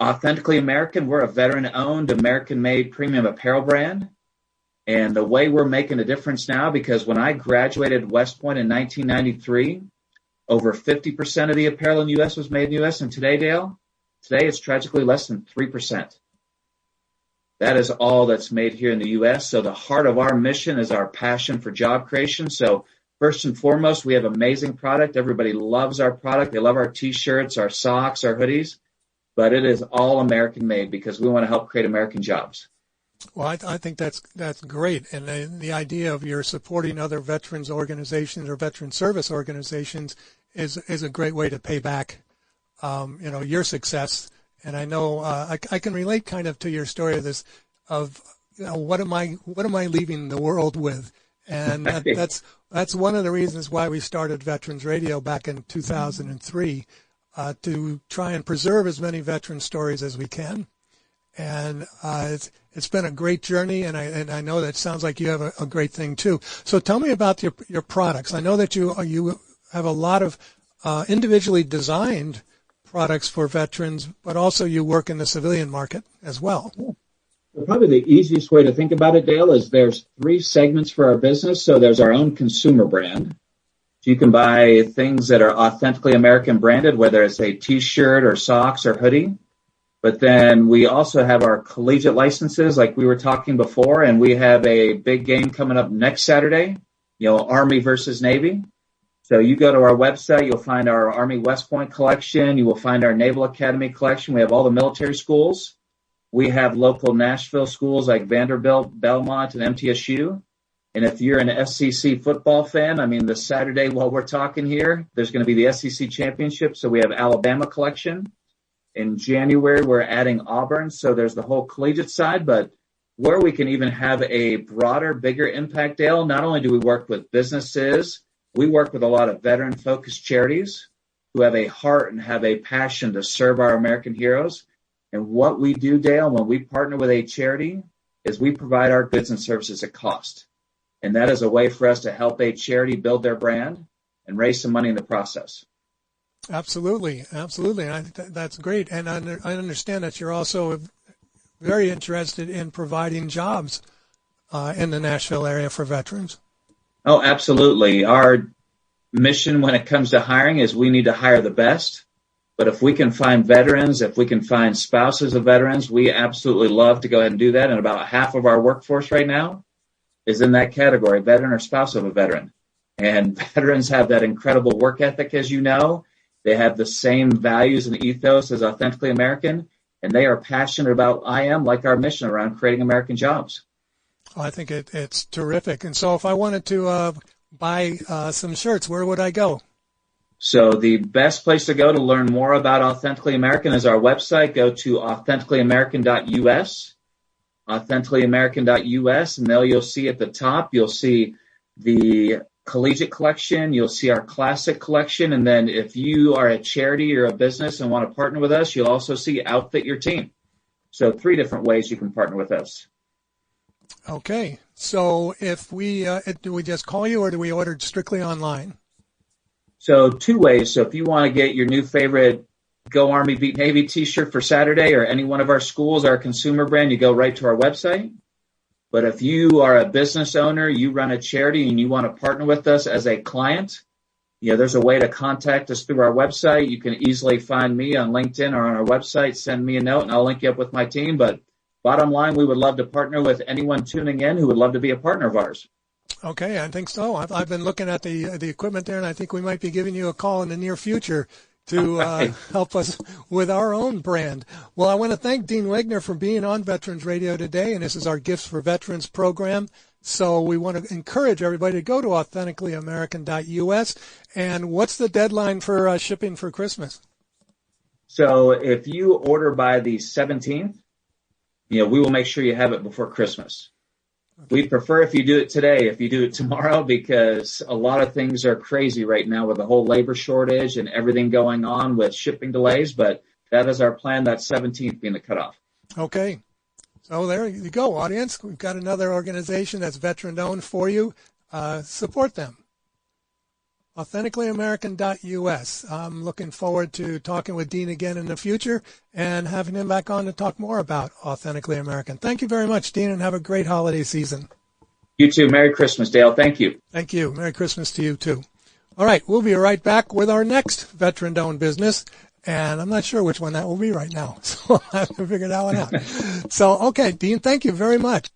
Authentically American, we're a veteran-owned, American-made premium apparel brand. And the way we're making a difference now, because when I graduated West Point in 1993, over 50% of the apparel in the U.S. was made in the U.S. And today, Dale, it's tragically less than 3%. That is all that's made here in the U.S. So the heart of our mission is our passion for job creation. So first and foremost, we have amazing product. Everybody loves our product. They love our T-shirts, our socks, our hoodies. But it is all American made because we want to help create American jobs. Well, I think that's great. And the idea of you're supporting other veterans organizations or veteran service organizations is a great way to pay back, your success. And I know I can relate kind of to your story of this, what am I leaving the world with? And that's one of the reasons why we started Veterans Radio back in 2003, to try and preserve as many veteran stories as we can. And it's been a great journey, and I know that sounds like you have a great thing too. So tell me about your products. I know that you have a lot of individually designed products for veterans, but also you work in the civilian market as well. Probably the easiest way to think about it, Dale, is there's 3 segments for our business. So there's our own consumer brand. So you can buy things that are authentically American branded, whether it's a T-shirt or socks or hoodie. But then we also have our collegiate licenses like we were talking before, and we have a big game coming up next Saturday, Army versus Navy. So you go to our website, you'll find our Army West Point collection. You will find our Naval Academy collection. We have all the military schools. We have local Nashville schools like Vanderbilt, Belmont, and MTSU. And if you're an SEC football fan, this Saturday while we're talking here, there's going to be the SEC championship. So we have Alabama collection. In January, we're adding Auburn. So there's the whole collegiate side, but where we can even have a broader, bigger impact, Dale, not only do we work with businesses, we work with a lot of veteran-focused charities who have a heart and have a passion to serve our American heroes. And what we do, Dale, when we partner with a charity, is we provide our goods and services at cost. And that is a way for us to help a charity build their brand and raise some money in the process. Absolutely. And I think that's great. And I understand that you're also very interested in providing jobs in the Nashville area for veterans. Oh, absolutely. Our mission when it comes to hiring is we need to hire the best. But if we can find veterans, if we can find spouses of veterans, we absolutely love to go ahead and do that. And about half of our workforce right now is in that category, veteran or spouse of a veteran. And veterans have that incredible work ethic, as you know. They have the same values and ethos as Authentically American, and they are passionate about like our mission around creating American jobs. I think it's terrific. And so if I wanted to buy some shirts, where would I go? So the best place to go to learn more about Authentically American is our website. Go to authenticallyamerican.us. authenticallyamerican.us, and there you'll see at the top, you'll see the collegiate collection, you'll see our classic collection, and then if you are a charity or a business and want to partner with us, you'll also see Outfit Your Team. So 3 different ways you can partner with us. Okay. So if do we just call you, or do we order strictly online? So 2 ways. So if you want to get your new favorite Go Army Beat Navy t-shirt for Saturday, or any one of our schools, our consumer brand, you go right to our website. But if you are a business owner, you run a charity, and you want to partner with us as a client, there's a way to contact us through our website. You can easily find me on LinkedIn or on our website. Send me a note, and I'll link you up with my team. But bottom line, we would love to partner with anyone tuning in who would love to be a partner of ours. Okay, I think so. I've been looking at the equipment there, and I think we might be giving you a call in the near future to help us with our own brand. Well, I want to thank Dean Wegner for being on Veterans Radio today, and this is our Gifts for Veterans program. So we want to encourage everybody to go to AuthenticallyAmerican.us. And what's the deadline for shipping for Christmas? So if you order by the 17th, we will make sure you have it before Christmas. We'd prefer if you do it today, if you do it tomorrow, because a lot of things are crazy right now with the whole labor shortage and everything going on with shipping delays. But that is our plan, that 17th being the cutoff. Okay. So there you go, audience. We've got another organization that's veteran-owned for you. Support them. AuthenticallyAmerican.us. I'm looking forward to talking with Dean again in the future and having him back on to talk more about Authentically American. Thank you very much, Dean, and have a great holiday season. You too. Merry Christmas, Dale. Thank you. Thank you. Merry Christmas to you, too. All right, we'll be right back with our next veteran-owned business, and I'm not sure which one that will be right now, so I'll have to figure that one out. So, okay, Dean, thank you very much.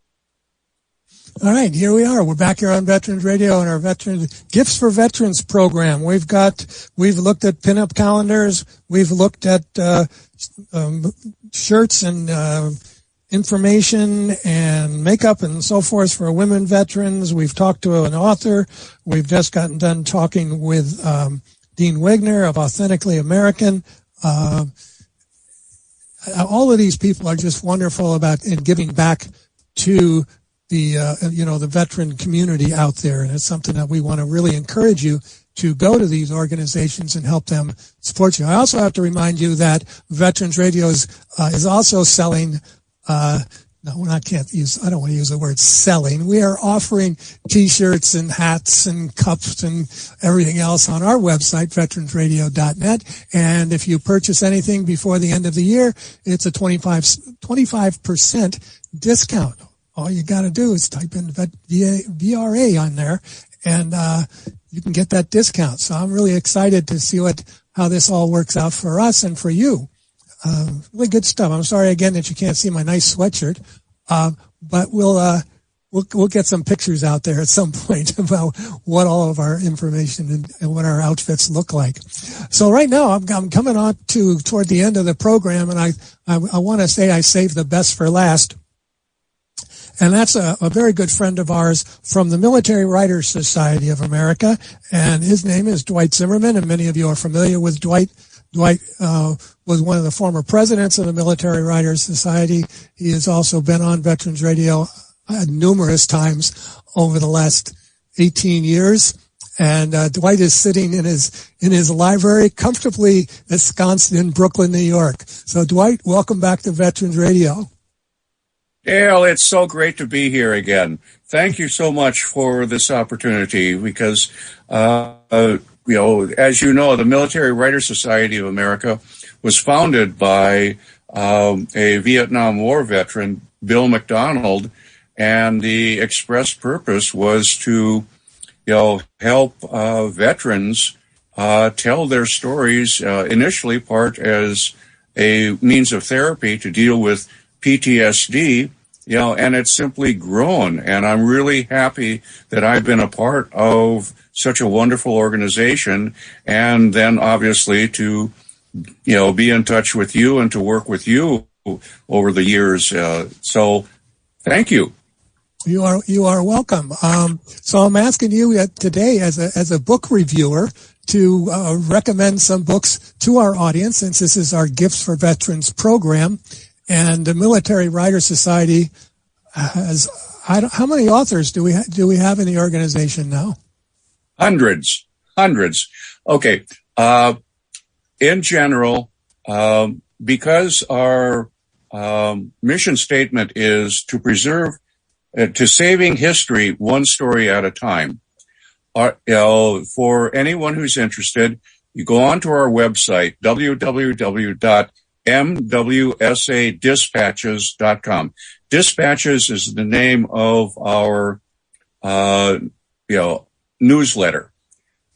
All right, here we are. We're back here on Veterans Radio and our Veterans Gifts for Veterans program. We've looked at pinup calendars. We've looked at shirts and information and makeup and so forth for women veterans. We've talked to an author. We've just gotten done talking with Dean Wegner of Authentically American. All of these people are just wonderful about in giving back to the veteran community out there, and it's something that we want to really encourage you to go to these organizations and help them support you. I also have to remind you that Veterans Radio is also selling. I don't want to use the word selling. We are offering T-shirts and hats and cups and everything else on our website, veteransradio.net. And if you purchase anything before the end of the year, it's a 25% discount. All you got to do is type in VRA on there, and you can get that discount. So I'm really excited to see how this all works out for us and for you. Really good stuff. I'm sorry again that you can't see my nice sweatshirt, but we'll get some pictures out there at some point about what all of our information and what our outfits look like. So right now I'm coming on toward the end of the program, and I want to say I saved the best for last. And that's a very good friend of ours from the Military Writers Society of America. And his name is Dwight Zimmerman, and many of you are familiar with Dwight. Dwight was one of the former presidents of the Military Writers Society. He has also been on Veterans Radio numerous times over the last 18 years. And Dwight is sitting in his library, comfortably ensconced in Brooklyn, New York. So Dwight, welcome back to Veterans Radio. Dale, it's so great to be here again. Thank you so much for this opportunity because, as you know, the Military Writers Society of America was founded by a Vietnam War veteran, Bill McDonald, and the express purpose was to, help veterans tell their stories, initially part as a means of therapy to deal with PTSD, and it's simply grown. And I'm really happy that I've been a part of such a wonderful organization, and then obviously to, be in touch with you and to work with you over the years. So thank you. You are welcome. So I'm asking you today as a book reviewer to recommend some books to our audience, since this is our Gifts for Veterans program. And the Military Writers Society has, how many authors do we have in the organization now? Hundreds. Okay. In general, because our mission statement is to preserve to saving history one story at a time. For anyone who's interested, you go onto our website, www.mwsadispatches.com. Dispatches is the name of our, newsletter.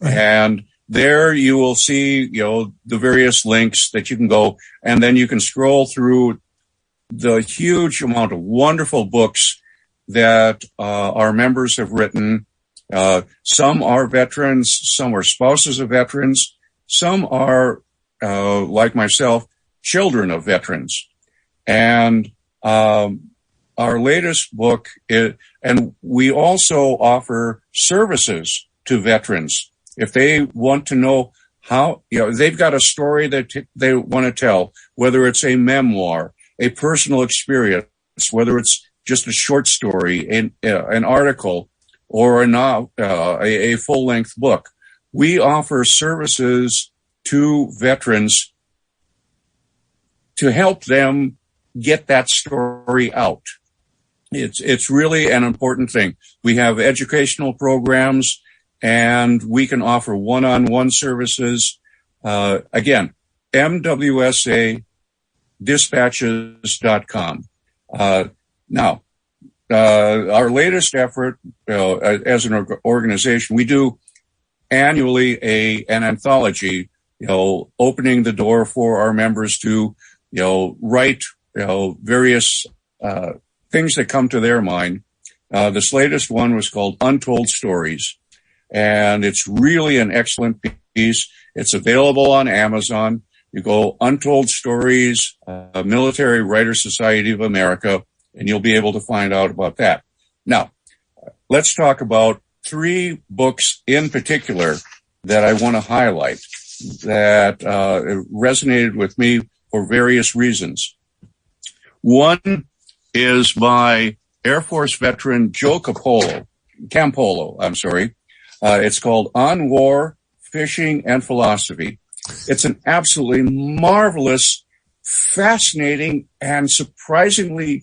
Right. And there you will see, the various links that you can go, and then you can scroll through the huge amount of wonderful books that our members have written. Some are veterans, some are spouses of veterans, some are, like myself, children of veterans. And our latest book is, and we also offer services to veterans. If they want to know how, they've got a story that they want to tell, whether it's a memoir, a personal experience, whether it's just a short story, an article, or a full-length book. We offer services to veterans to help them get that story out. It's really an important thing. We have educational programs, and we can offer one-on-one services. Again, MWSAdispatches.com. Now, our latest effort, as an organization, we do annually an anthology, opening the door for our members to, write, various things that come to their mind. This latest one was called Untold Stories, and it's really an excellent piece. It's available on Amazon. You go Untold Stories, Military Writers Society of America, and you'll be able to find out about that. Now, let's talk about 3 books in particular that I want to highlight that resonated with me for various reasons. One is by Air Force veteran Joe Campolo. It's called On War, Fishing, and Philosophy. It's an absolutely marvelous, fascinating, and surprising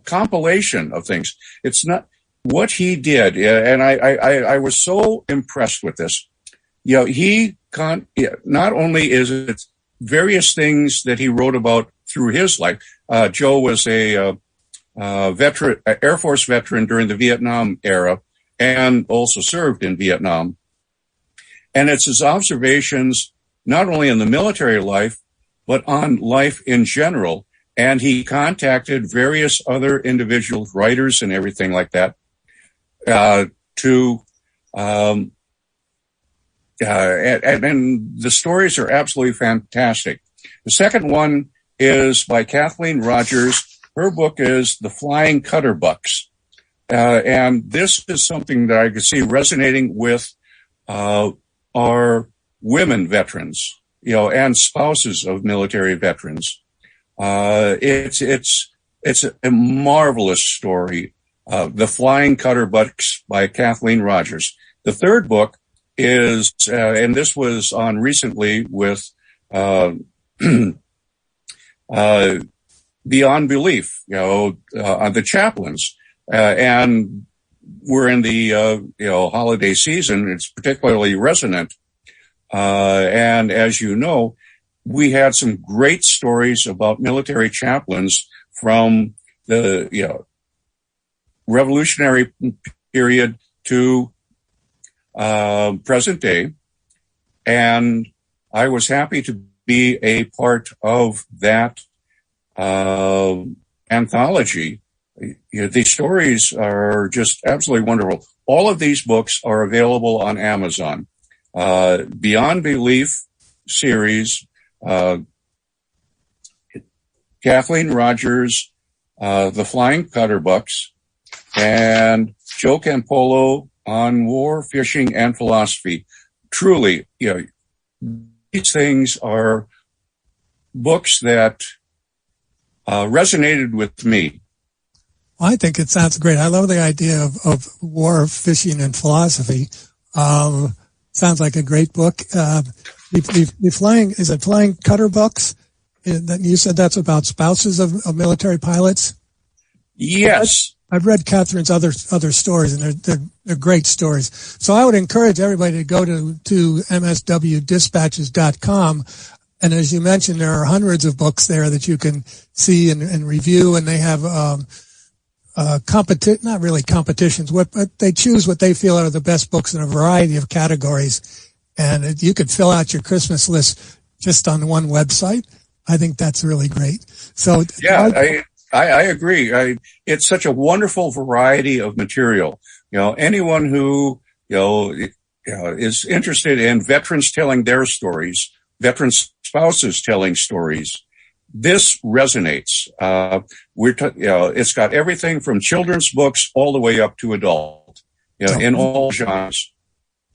compilation of things. It's not what he did, and I was so impressed with this. Not only is it various things that he wrote about through his life. Joe was a veteran, Air Force veteran during the Vietnam era, and also served in Vietnam. And it's his observations not only in the military life, but on life in general. And he contacted various other individuals, writers and everything like that, and the stories are absolutely fantastic. The second one is by Kathleen Rogers. Her book is The Flying Cutterbucks. And this is something that I could see resonating with our women veterans, and spouses of military veterans. It's a marvelous story. The Flying Cutterbucks by Kathleen Rogers. The third book is, and this was on recently with Beyond Belief, on the chaplains, and we're in the holiday season. It's particularly resonant, and as you know, we had some great stories about military chaplains from the Revolutionary period to present day, and I was happy to be a part of that anthology. These stories are just absolutely wonderful. All of these books are available on Amazon. Beyond Belief series, Kathleen Rogers, The Flying Cutterbucks, and Joe Campolo on War, Fishing, and Philosophy. Truly, these things are books that resonated with me. I think it sounds great. I love the idea of war, fishing, and philosophy. Sounds like a great book. The Flying Cutterbucks? You said that's about spouses of military pilots? Yes. I've read Catherine's other stories, and they're great stories. So I would encourage everybody to go to mswdispatches.com. And as you mentioned, there are hundreds of books there that you can see and review, and they have not really competitions, but they choose what they feel are the best books in a variety of categories. And you could fill out your Christmas list just on one website. I think that's really great. So yeah, I agree. It's such a wonderful variety of material. Anyone who is interested in veterans telling their stories, veteran spouses telling stories, this resonates. It's got everything from children's books all the way up to adult, in all genres.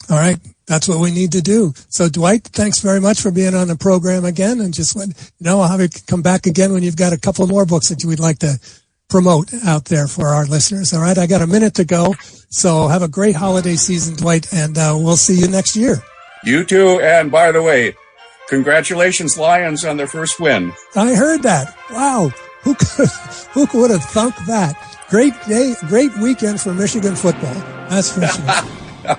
All right. That's what we need to do. So Dwight, thanks very much for being on the program again. And just I'll have you come back again when you've got a couple more books that you would like to promote out there for our listeners. All right. I got a minute to go. So have a great holiday season, Dwight, and we'll see you next year. You too. And by the way, congratulations, Lions, on their first win. I heard that. Wow. Who would have thunk that? Great day, great weekend for Michigan football. That's for sure.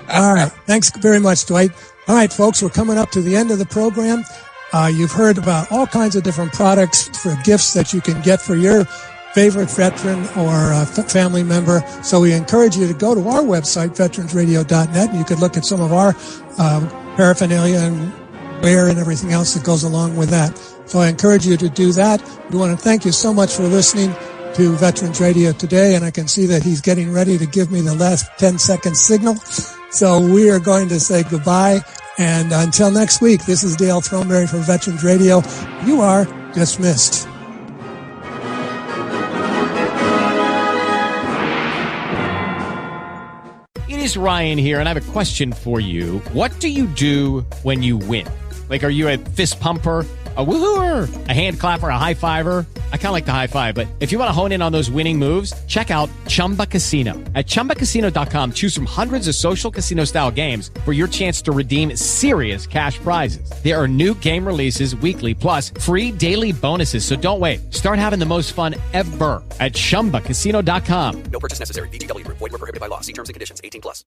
All right. Thanks very much, Dwight. All right, folks, we're coming up to the end of the program. You've heard about all kinds of different products for gifts that you can get for your favorite veteran or family member. So we encourage you to go to our website, veteransradio.net, and you can look at some of our paraphernalia and wear and everything else that goes along with that. So I encourage you to do that. We want to thank you so much for listening to Veterans Radio today, and I can see that he's getting ready to give me the last 10-second signal. So we are going to say goodbye, and until next week, this is Dale Throneberry for Veterans Radio. You are dismissed. It is Ryan here, and I have a question for you. What do you do when you win? Like, are you a fist pumper, a woo-hooer, a hand clapper, a high-fiver? I kind of like the high-five, but if you want to hone in on those winning moves, check out Chumba Casino. At ChumbaCasino.com, choose from hundreds of social casino-style games for your chance to redeem serious cash prizes. There are new game releases weekly, plus free daily bonuses, so don't wait. Start having the most fun ever at ChumbaCasino.com. No purchase necessary. VGW. Void where prohibited by law. See terms and conditions. 18+.